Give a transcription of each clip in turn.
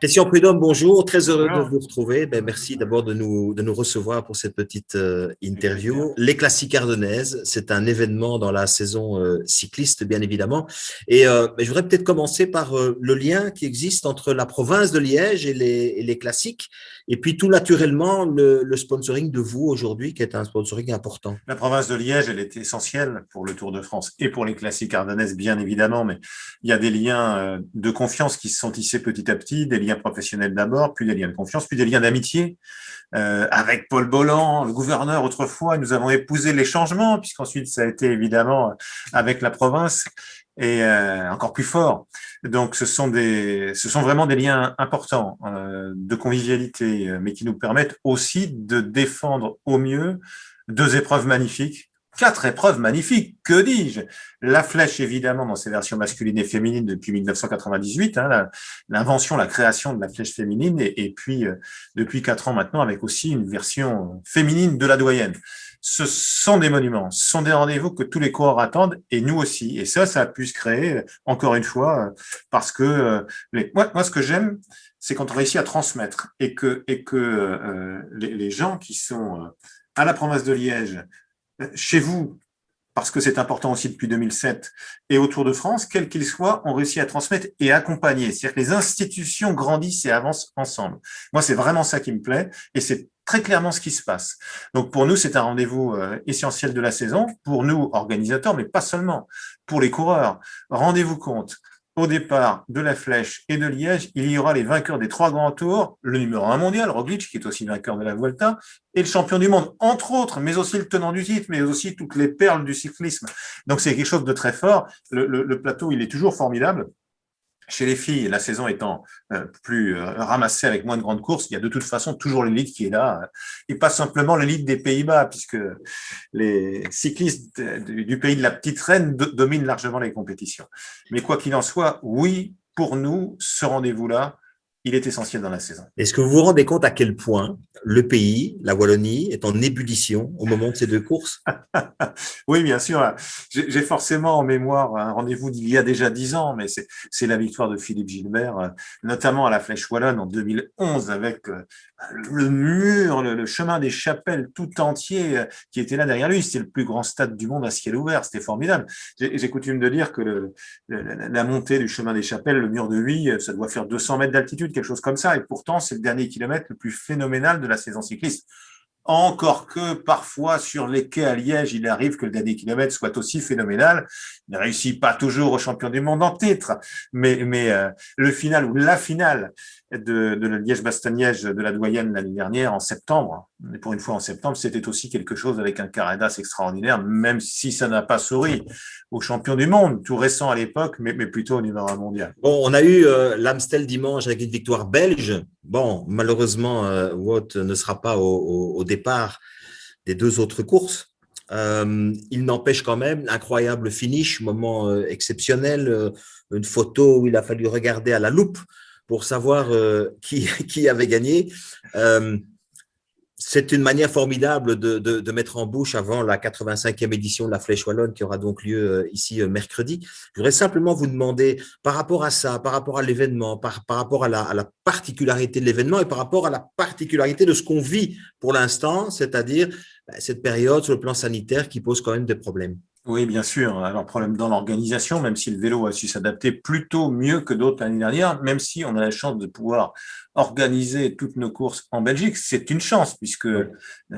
Christian Prudhomme, bonjour, très heureux de Alors, vous retrouver. Merci d'abord de nous recevoir pour cette petite avec plaisir. interview. Les Classiques Ardennaises, c'est un événement dans la saison cycliste, bien évidemment. Je voudrais peut-être commencer par le lien qui existe entre la province de Liège et les Classiques, et puis tout naturellement le sponsoring de vous aujourd'hui, qui est un sponsoring important. La province de Liège, elle est essentielle pour le Tour de France et pour les classiques ardennaises, bien évidemment, mais il y a des liens de confiance qui se sont tissés petit à petit, des liens professionnels d'abord, puis des liens de confiance, puis des liens d'amitié. Avec Paul Bolland, le gouverneur autrefois, nous avons épousé les changements, puisqu'ensuite ça a été évidemment avec la province et encore plus fort. Donc ce sont vraiment des liens importants de convivialité, mais qui nous permettent aussi de défendre au mieux deux épreuves magnifiques. Quatre épreuves magnifiques, que dis-je? La flèche, évidemment, dans ses versions masculines et féminines depuis 1998, hein, l'invention, la création de la flèche féminine, et puis depuis 4 ans maintenant, avec aussi une version féminine de la doyenne. Ce sont des monuments, ce sont des rendez-vous que tous les coureurs attendent, et nous aussi. Et ça a pu se créer, encore une fois, parce que moi, ce que j'aime, c'est quand on réussit à transmettre et que les gens qui sont à la province de Liège, chez vous, parce que c'est important aussi depuis 2007, et au Tour de France, quels qu'ils soient, ont réussi à transmettre et accompagner. C'est-à-dire que les institutions grandissent et avancent ensemble. Moi, c'est vraiment ça qui me plaît, et c'est très clairement ce qui se passe. Donc pour nous, c'est un rendez-vous essentiel de la saison, pour nous, organisateurs, mais pas seulement, pour les coureurs. Rendez-vous compte, au départ de la Flèche et de Liège, il y aura les vainqueurs des 3 grands tours, le numéro 1 mondial, Roglic, qui est aussi vainqueur de la Vuelta, et le champion du monde, entre autres, mais aussi le tenant du titre, mais aussi toutes les perles du cyclisme. Donc c'est quelque chose de très fort. Le plateau, il est toujours formidable. Chez les filles, la saison étant plus ramassée avec moins de grandes courses, il y a de toute façon toujours l'élite qui est là, et pas simplement l'élite des Pays-Bas, puisque les cyclistes du pays de la petite reine dominent largement les compétitions. Mais quoi qu'il en soit, oui, pour nous, ce rendez-vous-là, il est essentiel dans la saison. Est-ce que vous vous rendez compte à quel point le pays, la Wallonie, est en ébullition au moment de ces deux courses? Oui, bien sûr. J'ai forcément en mémoire un rendez-vous d'il y a déjà 10 ans, mais c'est la victoire de Philippe Gilbert, notamment à la Flèche Wallonne en 2011, avec le mur, le chemin des chapelles tout entier qui était là derrière lui. C'était le plus grand stade du monde à ciel ouvert. C'était formidable. J'ai coutume de dire que la montée du chemin des chapelles, le mur de Huy, ça doit faire 200 mètres d'altitude, quelque chose comme ça. Et pourtant, c'est le dernier kilomètre le plus phénoménal de la saison cycliste. Encore que parfois sur les quais à Liège, il arrive que le dernier kilomètre soit aussi phénoménal. Il ne réussit pas toujours au champion du monde en titre, mais le final ou la finale de la Liège-Bastogne-Liège de la doyenne l'année dernière en septembre, et pour une fois en septembre, c'était aussi quelque chose avec un Carreras extraordinaire, même si ça n'a pas souri au champion du monde, tout récent à l'époque, mais plutôt au numéro 1 mondial. Bon, on a eu l'Amstel dimanche avec une victoire belge. Bon, malheureusement, Wout ne sera pas au départ des deux autres courses. Il n'empêche quand même, incroyable finish, moment exceptionnel, une photo où il a fallu regarder à la loupe pour savoir qui avait gagné. Euh, c'est une manière formidable de mettre en bouche avant la 85e édition de la Flèche Wallonne qui aura donc lieu ici mercredi. Je voudrais simplement vous demander, par rapport à ça, par rapport à l'événement, par rapport à la particularité de l'événement et par rapport à la particularité de ce qu'on vit pour l'instant, c'est-à-dire cette période sur le plan sanitaire qui pose quand même des problèmes. Oui, bien sûr. Alors, problème dans l'organisation, même si le vélo a su s'adapter plutôt mieux que d'autres l'année dernière, même si on a la chance de pouvoir organiser toutes nos courses en Belgique, c'est une chance puisque Oui.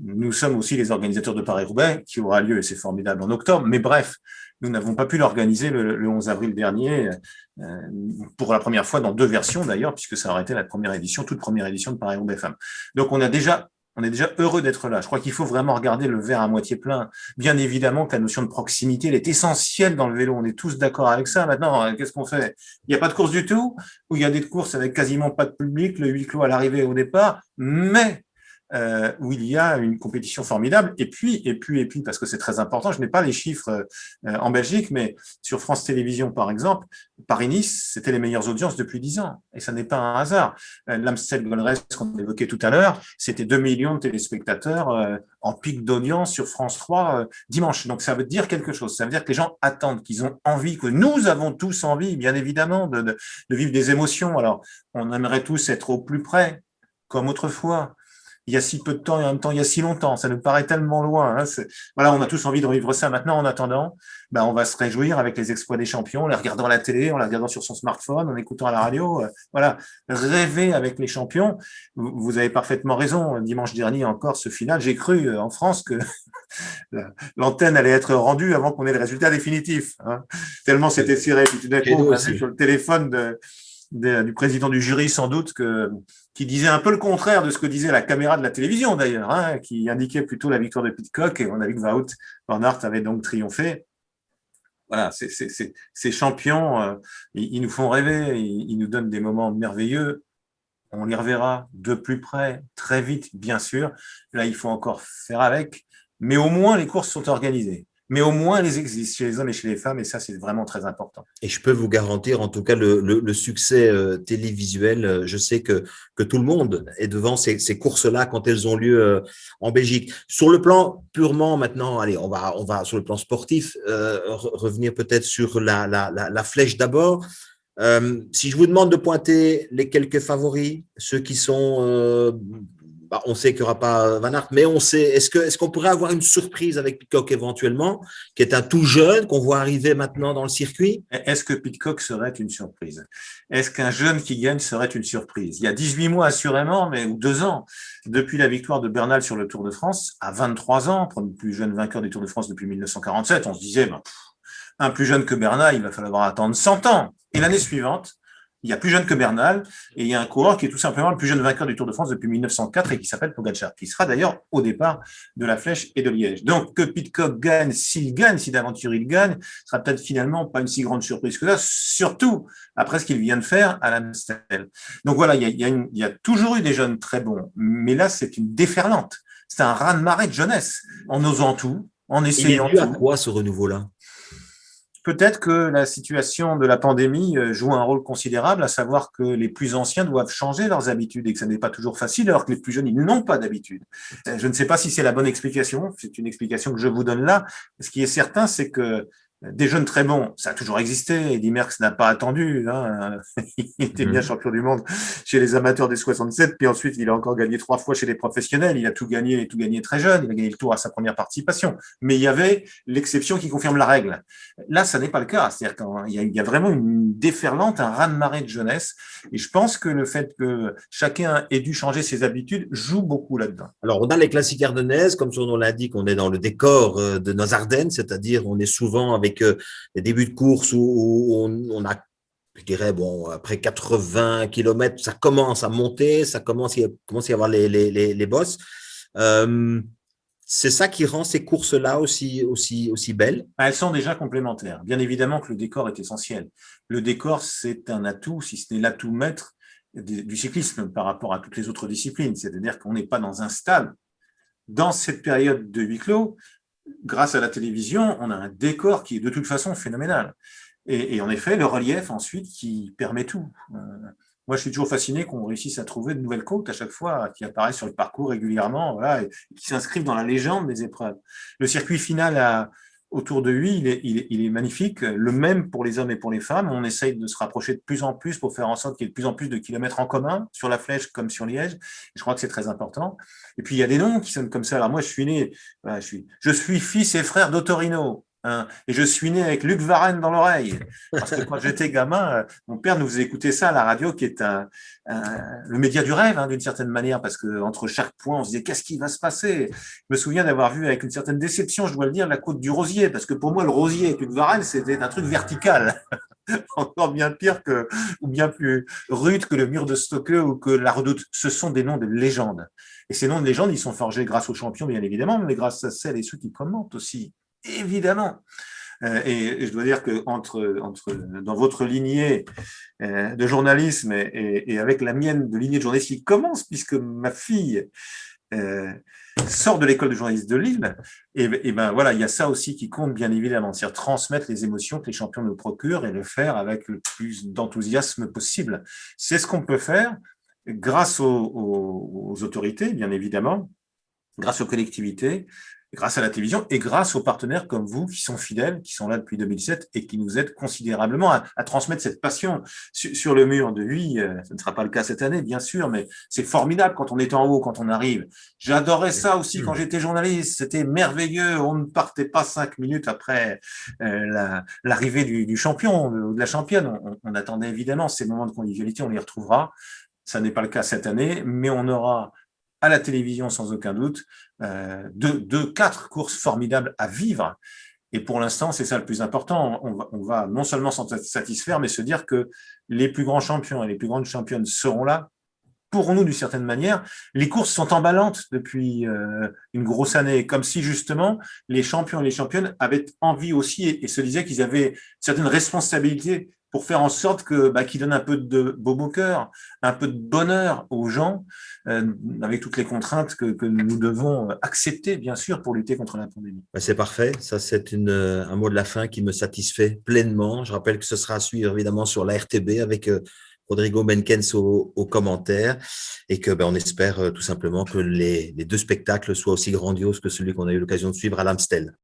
nous sommes aussi les organisateurs de Paris-Roubaix qui aura lieu, et c'est formidable, en octobre. Mais bref, nous n'avons pas pu l'organiser le 11 avril dernier euh, pour la première fois dans 2 versions d'ailleurs, puisque ça aurait été la première édition, toute première édition de Paris-Roubaix Femmes. Donc, on est déjà heureux d'être là. Je crois qu'il faut vraiment regarder le verre à moitié plein. Bien évidemment que la notion de proximité, elle est essentielle dans le vélo. On est tous d'accord avec ça. Maintenant, qu'est-ce qu'on fait? Il n'y a pas de course du tout, ou il y a des courses avec quasiment pas de public, le huis clos à l'arrivée et au départ, mais où il y a une compétition formidable. Et puis, parce que c'est très important, je n'ai pas les chiffres en Belgique, mais sur France Télévisions, par exemple, Paris-Nice, c'était les meilleures audiences depuis 10 ans. Et ça n'est pas un hasard. L'Amstel Gold Race, qu'on évoquait tout à l'heure, c'était 2 millions de téléspectateurs en pic d'audience sur France 3 dimanche. Donc, ça veut dire quelque chose. Ça veut dire que les gens attendent, qu'ils ont envie, que nous avons tous envie, bien évidemment, de vivre des émotions. Alors, on aimerait tous être au plus près, comme autrefois. Il y a si peu de temps et en même temps, il y a si longtemps. Ça nous paraît tellement loin. Hein. Voilà, on a tous envie de revivre ça. Maintenant, en attendant, ben, on va se réjouir avec les exploits des champions, en les regardant à la télé, en les regardant sur son smartphone, en écoutant à la radio. Voilà, rêver avec les champions. Vous avez parfaitement raison. Dimanche dernier encore, ce final, j'ai cru en France que l'antenne allait être rendue avant qu'on ait le résultat définitif. Hein. Tellement c'était serré. Puis tout d'un coup, on a vu sur le téléphone du président du jury, sans doute, qui disait un peu le contraire de ce que disait la caméra de la télévision, d'ailleurs, hein, qui indiquait plutôt la victoire de Pidcock, et on a vu que Wout van Aert avait donc triomphé. Voilà, ces champions, ils nous font rêver, ils nous donnent des moments merveilleux. On les reverra de plus près, très vite, bien sûr. Là, il faut encore faire avec, mais au moins les courses sont organisées. Mais au moins, elles existent chez les hommes et chez les femmes, et ça, c'est vraiment très important. Et je peux vous garantir, en tout cas, le succès télévisuel. Je sais que tout le monde est devant ces courses-là quand elles ont lieu en Belgique. Sur le plan purement maintenant, allez, on va sur le plan sportif revenir peut-être sur la flèche d'abord. Si je vous demande de pointer les quelques favoris, ceux qui sont on sait qu'il n'y aura pas Van Aert, mais on sait, est-ce qu'on pourrait avoir une surprise avec Pidcock éventuellement, qui est un tout jeune, qu'on voit arriver maintenant dans le circuit? Est-ce que Pidcock serait une surprise? Est-ce qu'un jeune qui gagne serait une surprise? Il y a 18 mois assurément, ou 2 ans, depuis la victoire de Bernal sur le Tour de France, à 23 ans, pour le plus jeune vainqueur du Tour de France depuis 1947, on se disait, un plus jeune que Bernal, il va falloir attendre 100 ans. Et l'année suivante, il y a plus jeune que Bernal, et il y a un coureur qui est tout simplement le plus jeune vainqueur du Tour de France depuis 1904 et qui s'appelle Pogačar, qui sera d'ailleurs au départ de la Flèche et de Liège. Donc, que Pidcock gagne, si d'aventure il gagne, sera peut-être finalement pas une si grande surprise que ça, surtout après ce qu'il vient de faire à l'Amstel. Donc voilà, il y a toujours eu des jeunes très bons, mais là, c'est une déferlante. C'est un raz-de-marée de jeunesse, en osant tout, en essayant tout. Il est dû à quoi ce renouveau-là? Peut-être que la situation de la pandémie joue un rôle considérable, à savoir que les plus anciens doivent changer leurs habitudes et que ça n'est pas toujours facile, alors que les plus jeunes, ils n'ont pas d'habitude. Je ne sais pas si c'est la bonne explication, c'est une explication que je vous donne là. Ce qui est certain, c'est que des jeunes très bons, ça a toujours existé. Eddy Merckx n'a pas attendu. Hein. Il était bien champion du monde chez les amateurs des 67, puis ensuite il a encore gagné 3 fois chez les professionnels. Il a tout gagné très jeune. Il a gagné le Tour à sa première participation. Mais il y avait l'exception qui confirme la règle. Là, ça n'est pas le cas. C'est-à-dire qu'il y a vraiment une déferlante, un raz-de-marée de jeunesse. Et je pense que le fait que chacun ait dû changer ses habitudes joue beaucoup là-dedans. Alors, on a les classiques ardennaises, comme son nom l'indique, on est dans le décor de nos Ardennes, c'est-à-dire on est souvent avec des débuts de course où on a, je dirais, après 80 km, ça commence à monter, ça commence à y avoir les bosses. C'est ça qui rend ces courses-là aussi belles. Elles sont déjà complémentaires. Bien évidemment que le décor est essentiel. Le décor, c'est un atout, si ce n'est l'atout maître du cyclisme par rapport à toutes les autres disciplines. C'est-à-dire qu'on n'est pas dans un stade. Dans cette période de huis clos, grâce à la télévision, on a un décor qui est de toute façon phénoménal. Et en effet, le relief ensuite qui permet tout. Moi, je suis toujours fasciné qu'on réussisse à trouver de nouvelles côtes à chaque fois qui apparaissent sur le parcours régulièrement, voilà, et qui s'inscrivent dans la légende des épreuves. Le circuit final autour de lui, il est magnifique, le même pour les hommes et pour les femmes. On essaye de se rapprocher de plus en plus pour faire en sorte qu'il y ait de plus en plus de kilomètres en commun sur la Flèche comme sur Liège. Je crois que c'est très important. Et puis, il y a des noms qui sonnent comme ça. Alors moi, je suis né, voilà, je suis fils et frère d'Ottorino. Hein, et je suis né avec Luc Varenne dans l'oreille. Parce que quand j'étais gamin, mon père nous faisait écouter ça à la radio, qui est le média du rêve, hein, d'une certaine manière, parce que entre chaque point, on se disait qu'est-ce qui va se passer. Je me souviens d'avoir vu avec une certaine déception, je dois le dire, la côte du Rosier, parce que pour moi, le Rosier avec Luc Varenne, c'était un truc vertical. Encore bien pire ou bien plus rude que le mur de Stokke ou que la Redoute. Ce sont des noms de légende. Et ces noms de légende, ils sont forgés grâce aux champions, bien évidemment, mais grâce à celles et ceux qui commentent aussi. Évidemment. Et je dois dire que dans votre lignée de journalisme et avec la mienne de lignée de journaliste qui commence, puisque ma fille sort de l'école de journalisme de Lille. Et ben voilà, il y a ça aussi qui compte bien évidemment, c'est-à-dire transmettre les émotions que les champions nous procurent et le faire avec le plus d'enthousiasme possible. C'est ce qu'on peut faire grâce aux autorités, bien évidemment, grâce aux collectivités, grâce à la télévision et grâce aux partenaires comme vous qui sont fidèles, qui sont là depuis 2007 et qui nous aident considérablement à transmettre cette passion sur le mur de vie. Ce ne sera pas le cas cette année, bien sûr, mais c'est formidable quand on est en haut, quand on arrive. J'adorais ça aussi quand j'étais journaliste. C'était merveilleux. On ne partait pas 5 minutes après l'arrivée du champion ou de la championne. On attendait évidemment ces moments de convivialité. On les retrouvera. Ça n'est pas le cas cette année, mais on aura à la télévision sans aucun doute, 4 courses formidables à vivre. Et pour l'instant, c'est ça le plus important. On va non seulement s'en satisfaire, mais se dire que les plus grands champions et les plus grandes championnes seront là. Pour nous, d'une certaine manière, les courses sont emballantes depuis une grosse année, comme si justement les champions et les championnes avaient envie aussi et se disaient qu'ils avaient certaines responsabilités pour faire en sorte qu'ils donnent un peu de baume au cœur, un peu de bonheur aux gens, avec toutes les contraintes que nous devons accepter, bien sûr, pour lutter contre la pandémie. C'est parfait. Ça, c'est un mot de la fin qui me satisfait pleinement. Je rappelle que ce sera à suivre évidemment sur la RTB avec Rodrigo Menkens aux commentaires et que on espère tout simplement que les 2 spectacles soient aussi grandioses que celui qu'on a eu l'occasion de suivre à l'Amstel.